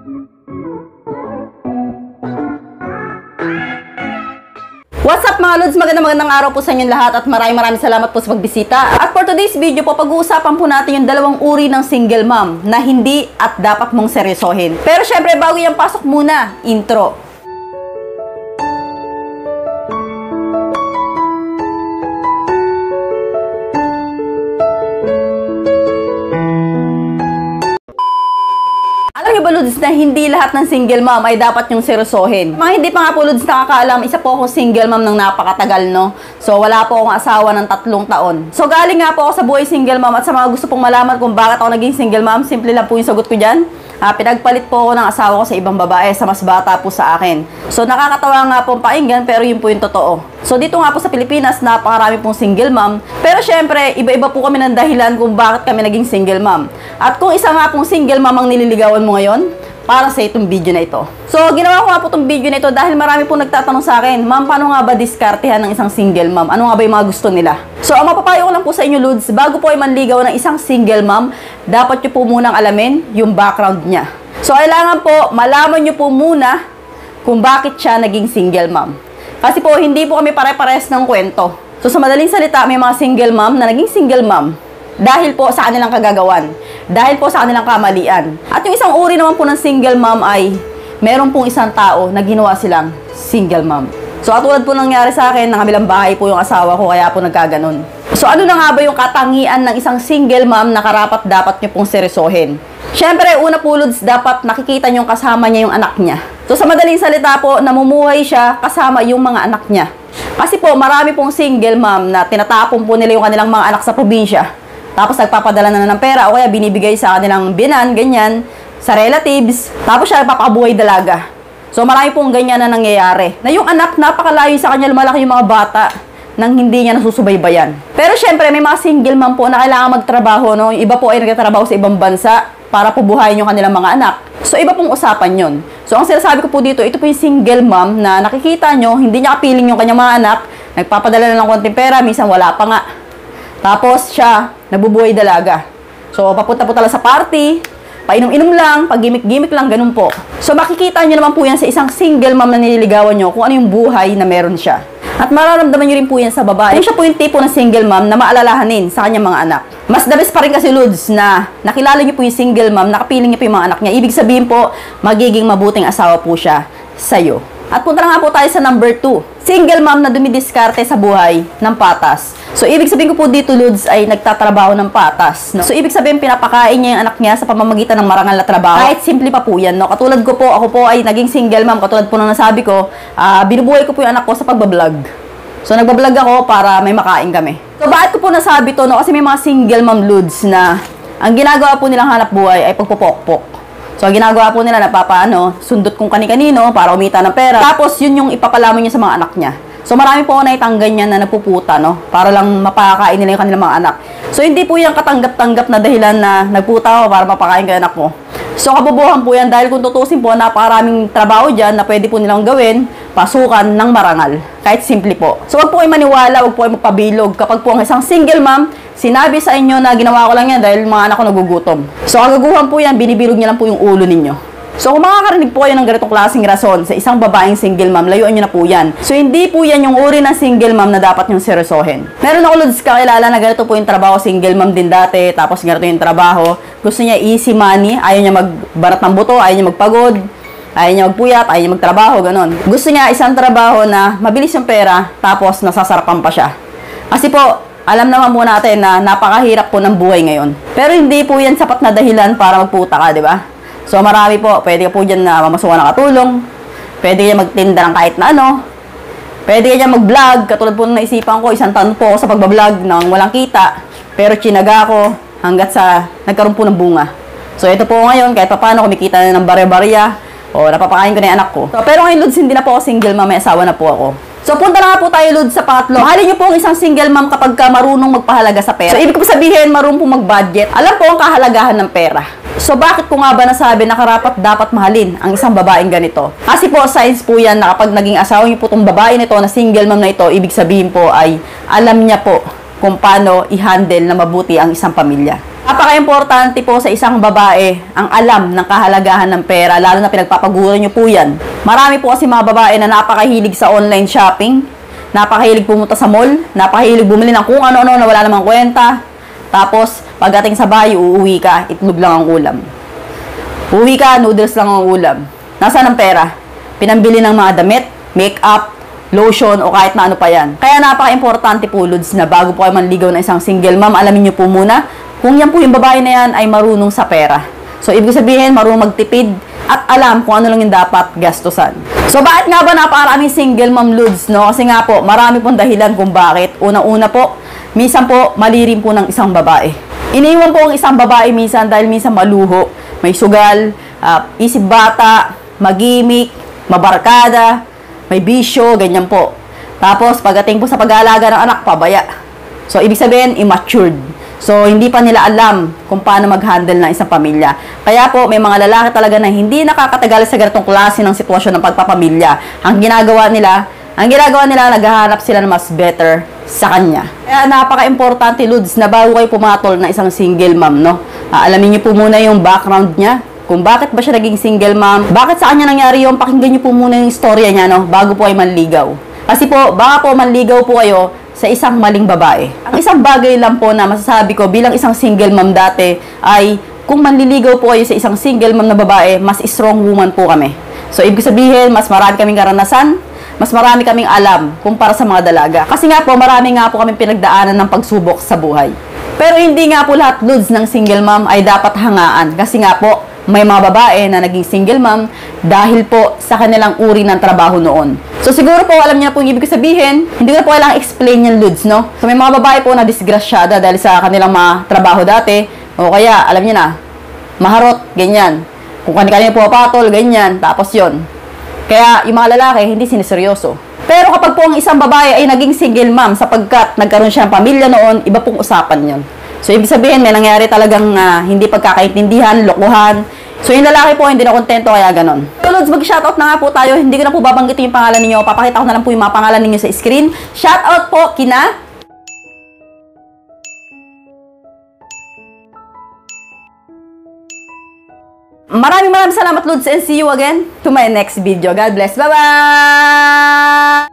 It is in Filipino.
What's up mga Lods? Magandang araw po sa inyong lahat at maraming salamat po sa pagbisita. At for today's video po, pag-uusapan po natin yung dalawang uri ng single mom na hindi at dapat mong seryosohin. Pero syempre, bago yan, pasok muna, intro. Alam niyo ba, Lods, na hindi lahat ng single mom ay dapat yung seryosohin? Mga hindi pa nga po, Lods, nakakaalam, isa po akong single mom ng napakatagal, no? So, wala po akong asawa ng 3 taon. So, galing nga po ako sa buhay single mom at sa mga gusto pong malaman kung bakit ako naging single mom, simple lang po yung sagot ko dyan. Pinagpalit po ako ng asawa ko sa ibang babae, sa mas bata po sa akin. So, nakakatawa nga po pakinggan, pero yun po yung totoo. So, dito nga po sa Pilipinas, napakarami pong single mom. Pero syempre, iba-iba po kami ng dahilan kung bakit kami naging single mom. At kung isa nga pong single mom ang nililigawan mo ngayon, para sa itong video na ito. So, ginawa ko nga po itong video na ito dahil marami pong nagtatanong sa akin, ma'am, paano nga ba diskartehan ng isang single mom? Ano nga ba yung mga gusto nila? So, ang mapapayo ko lang po sa inyo, Lods, bago po ay manligaw ng isang single mom, dapat nyo po munang alamin yung background niya. So, kailangan po, malaman nyo po muna kung bakit siya naging single mom. Kasi po, hindi po kami pare-pares ng kwento. So, sa madaling salita, may mga single mom na naging single mom dahil po sa kanilang kagagawan. Dahil po sa kanilang kamalian. At yung isang uri naman po ng single mom ay meron pong isang tao na ginawa silang single mom. So, katulad po nangyari sa akin, nakabilang bahay po yung asawa ko, kaya po nagkaganon. So, ano na nga ba yung katangian ng isang single mom na karapat-dapat nyo pong seryosohin? Siyempre, una po, Lods, dapat nakikita nyo kasama niya yung anak niya. So, sa madaling salita po, namumuhay siya kasama yung mga anak niya. Kasi po, marami pong single mom na tinatapon po nila yung kanilang mga anak sa probinsya. Tapos nagpapadala na ng pera o kaya binibigay sa kanilang binan, ganyan, sa relatives. Tapos siya nagpapabuhay dalaga. So marami pong ganyan na nangyayari. Na yung anak, napakalayo sa kanya, lumalaki yung mga bata nang hindi niya nasusubaybayan. Pero syempre, may mga single mom po na kailangan magtrabaho, no? Yung iba po ay nagtatrabaho sa ibang bansa para po buhayin yung kanilang mga anak. So iba pong usapan yun. So ang sinasabi ko po dito, ito po yung single mom na nakikita nyo, hindi niya kapiling yung kanyang mga anak, nagpapadala na ng konting pera, minsan wala pa nga. Tapos siya, nabubuhay dalaga. So, papunta po talaga sa party, painom-inom lang, pag-gimik-gimik lang, ganun po. So, makikita nyo naman po yan sa isang single mom na nililigawan nyo kung ano yung buhay na meron siya. At mararamdaman nyo rin po yan sa babae. Siya po yung tipo ng single mom na maalalahanin sa kanyang mga anak. Mas the best pa rin kasi, Lods, na nakilala nyo po yung single mom, nakapiling nyo po yung mga anak niya. Ibig sabihin po, magiging mabuting asawa po siya sa'yo. At punta na nga po tayo sa number 2. Single mom na dumidiskarte sa buhay ng patas. So, ibig sabihin ko po dito, Lods, ay nagtatrabaho ng patas. No? So, ibig sabihin, pinapakain niya yung anak niya sa pamamagitan ng marangal na trabaho. Kahit simple pa po yan. No? Katulad ko po, ako po ay naging single mom. Katulad po nang nasabi ko, binubuhay ko po yung anak ko sa pagbablog. So, nagbablog ako para may makain kami. So, bakit ko po nasabi to? No? Kasi may mga single mom, Lods, na ang ginagawa po nilang hanap buhay ay pagpupokpok. So, ginagawa po nila, sundot kung kani-kanino para umita ng pera. Tapos, yun yung ipapalamon niya sa mga anak niya. So, marami po na itang ganyan na napuputa, no? Para lang mapakain nila yung kanilang mga anak. So, hindi po yung katanggap-tanggap na dahilan na nagputa ako para mapakain ka anak mo. So, kabubuhan po yan dahil kung tutusin po, napakaraming trabaho dyan na pwede po nilang gawin, pasukan ng marangal. Kahit simple po. So, wag po kayo maniwala, wag po kayo magpabilog. Kapag po ang isang single mom, sinabi sa inyo na ginawa ko lang yan dahil mga anak ko nagugutom. So, kagaguhan po yan, binibilog niya lang po yung ulo ninyo. So, kung makakarinig po kayo ng ganitong klaseng rason sa isang babaeng single mom, layuan nyo na po yan. So, hindi po yan yung uri ng single mom na dapat yung seryosohin. Meron ako, Lods, kakilala na ganito po yung trabaho, single mom din dati, tapos ganito yung trabaho. Gusto niya easy money, ayaw niya magbarat ng buto, ayaw niya magpagod, ayaw niya magpuyat, ayaw niya magtrabaho, ganon. Gusto niya isang trabaho na mabilis yung pera, tapos nasasarapan pa siya. Kasi po, alam naman po natin na napakahirap po ng buhay ngayon. Pero hindi po yan sapat na dahilan para magputa ka, di ba? So, marami po. Pwede ka po dyan na mamasukan ng katulong. Pwede ka magtinda ng kahit na ano. Pwede ka dyan mag-vlog. Katulad po ng naisipan ko, 1 taon po ako sa pagbablog nang walang kita. Pero chinaga ko hanggat sa nagkaroon po ng bunga. So, ito po ngayon, kahit pa paano kumikita na ng barya-barya. O, napapakain ko na yung anak ko. So, pero ngayon, Lods, hindi na po ako single mom. May asawa na po ako. So, punta na nga po tayo, Lods, sa pangatlo. Mahalin niyo po ang isang single mom kapag ka marunong magpahalaga sa pera. So, ibig ko sabihin, marunong po mag-budget. Alam po ang kahalagahan ng pera. So, bakit ko nga ba nasabi na karapat dapat mahalin ang isang babaeng ganito? Kasi po, science po yan na kapag naging asawa niyo po itong babae nito na single mom na ito, ibig sabihin po ay alam niya po kung paano i-handle na mabuti ang isang pamilya. Napaka-importante po sa isang babae ang alam ng kahalagahan ng pera, lalo na pinagpapaguran nyo po yan. Marami po kasi mga babae na napakahilig sa online shopping, napakahilig pumunta sa mall, napakahilig bumili ng kung ano-ano na wala namang kwenta. Tapos, pagdating sa bahay, uuwi ka, itlog lang ang ulam. Uuwi ka, noodles lang ang ulam. Nasaan ang pera? Pinambili ng mga damit, make-up, lotion, o kahit na ano pa yan. Kaya napaka-importante po, Lods, na bago po kayo manligaw na isang single mom, alamin nyo po muna kung yan po yung babae na yan ay marunong sa pera. So, ibig sabihin, marunong magtipid at alam kung ano lang yung dapat gastusan. So, bakit nga ba napakaraming single mom, Lods, no? Kasi nga po, marami pong dahilan kung bakit. Unang-una po, minsan po, mali rin po ng isang babae. Iniwan po ang isang babae minsan dahil minsan maluho, may sugal, isip bata, magimik, mabarkada, may bisyo, ganyan po. Tapos, pagdating po sa pag-aalaga ng anak, pabaya. So, ibig sabihin, immatured. So, hindi pa nila alam kung paano mag-handle ng isang pamilya. Kaya po, may mga lalaki talaga na hindi nakakatagal sa ganitong klase ng sitwasyon ng pagpapamilya. Ang ginagawa nila, naghahanap sila ng mas better sa kanya. Kaya napaka-importante, Lods, na bago kayo pumatol na isang single mom, no? Alamin niyo po muna yung background niya. Kung bakit ba siya naging single mom, bakit sa kanya nangyari yung pakinggan niyo po muna yung istorya niya, no? Bago po kayo manligaw. Kasi po, baka po manligaw po kayo sa isang maling babae. Ang isang bagay lang po na masasabi ko bilang isang single mom dati ay kung manliligaw po kayo sa isang single mom na babae, mas strong woman po kami. So, ibig sabihin, mas marami kaming karanasan, mas marami kaming alam kumpara sa mga dalaga. Kasi nga po, marami nga po kaming pinagdaanan ng pagsubok sa buhay. Pero hindi nga po lahat, Lods, ng single mom ay dapat hangaan. Kasi nga po, may mga babae na naging single mom dahil po sa kanilang uri ng trabaho noon. So, siguro po, alam niyo na po yung ibig sabihin. Hindi ko na po kailangang explain yung, Lods, no? So, may mga babae po na disgrasyada dahil sa kanilang mga trabaho dati. O kaya, alam niyo na, maharot, ganyan. Kung kanina po patol, ganyan. Tapos yon. Kaya, yung mga lalaki, hindi siniseryoso. Pero kapag po ang isang babae ay naging single mom sapagkat nagkaroon siya ng pamilya noon, iba pong usapan yon. So, ibig sabihin, may nangyari talagang hindi pagkakaintindihan, lokohan. So, yung lalaki po, hindi na kontento, kaya ganon. So, Lods, mag-shoutout na nga po tayo. Hindi ko na po babanggitin yung pangalan ninyo. Papakita ko na lang po yung mga pangalan ninyo sa screen. Shoutout po kina maraming salamat, Lods, and see you again to my next video. God bless. Bye-bye!